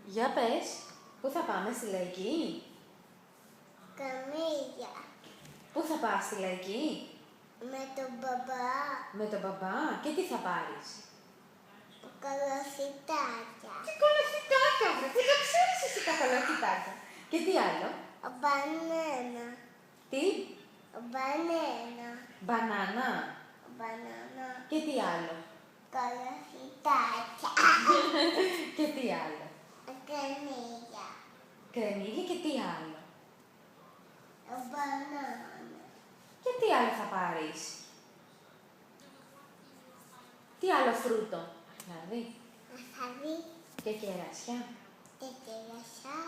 Για πες, πού θα πάμε στη Λαϊκή? Καμία. Πού θα πας στη Λαϊκή? Με τον μπαμπά. Με τον μπαμπά και τι θα πάρεις? Κολοφυτάκια. Τι κολοφυτάκια, βρε, πού τα ξέρεις εσύ τα κολοφυτάκια? Και τι άλλο? Μπανάνα. Τι? Μπανάνα. Μπανάνα. Μπανάνα. Και τι άλλο? Κολοφυτάκια. Και τι άλλο? Καμία. Κρεμμύδια και τι άλλο? Μπανάνα. Και τι άλλο θα πάρεις? Τι άλλο φρούτο? Δηλαδή, Αφαδί. και κερασιά. Και κερασιά.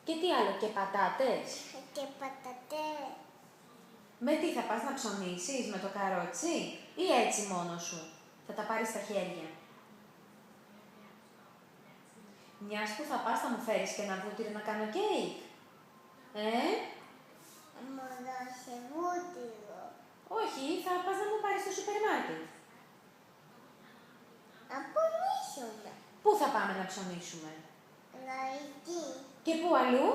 Και τι άλλο, και πατάτες. Και πατατές. Με τι θα πας να ψωνίσεις, με το καρότσι ή έτσι μόνο σου? Θα τα πάρεις στα χέρια. Μιας που θα πας θα μου φέρεις και ένα βούτυρο να κάνω κέικ. Μου δώσε βούτυρο. Όχι, θα πας να μου πάρεις στο σούπερ μάρκετ. Απονήσουμε. Πού θα πάμε να ψωνίσουμε? Λαϊκή. Και πού αλλού?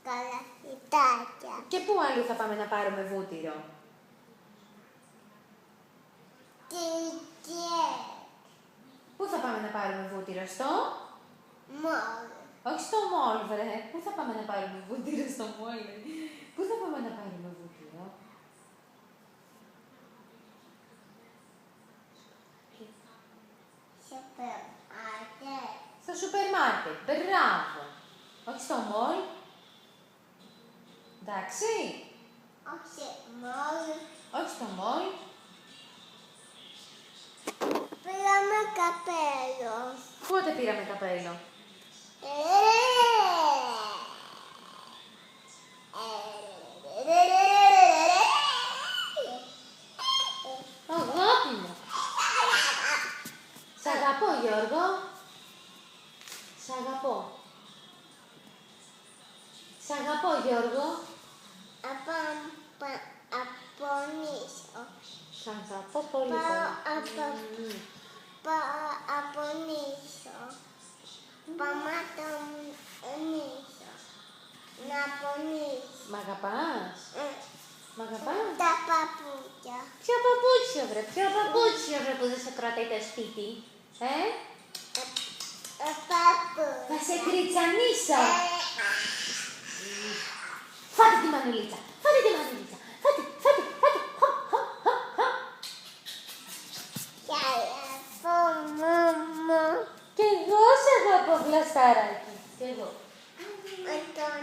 Κολοφυτάκια. Και πού αλλού θα πάμε να πάρουμε βούτυρο? Κικέ. Πού θα πάμε να πάρουμε βούτυρο, στο? Μόλ. Όχι στο μόλ, βρε. Πού θα πάμε να πάρουμε βούτυρο στο μόλ? Πού θα πάμε να πάρουμε βούτυρο? Σούπερ μάρκετ. Στο σούπερ μάρκετ. Μπράβο. Όχι στο μόλ. Εντάξει. Όχι μόλ. Όχι στο μόλ. Πήραμε καπέλο. Πότε πήραμε καπέλο? Αγάπη μου. Σ' αγαπώ, Γιώργο. Σ' αγαπώ. Σ' αγαπώ, Γιώργο. Απονήσω. Σ' αγαπώ πολύ. Απονήσω. Παματονίσω. Να πονήσω. Μ' αγαπάς? Μ' αγαπάς? Τα παπούτσια. Ποια παπούτσια, βρε, ποια παπούτσια, βρε, που δεν σε κρατάει το σπίτι. Θα σε κριτσανίσω. Φάτε τη μανουλίτσα, φάτε τη μανουλίτσα. Φάτε, φάτε, φάτε. Χω, χω, χω, χω. Κι εγώ σε αγαπώ, γλασταράκι. Κι εγώ. Με τον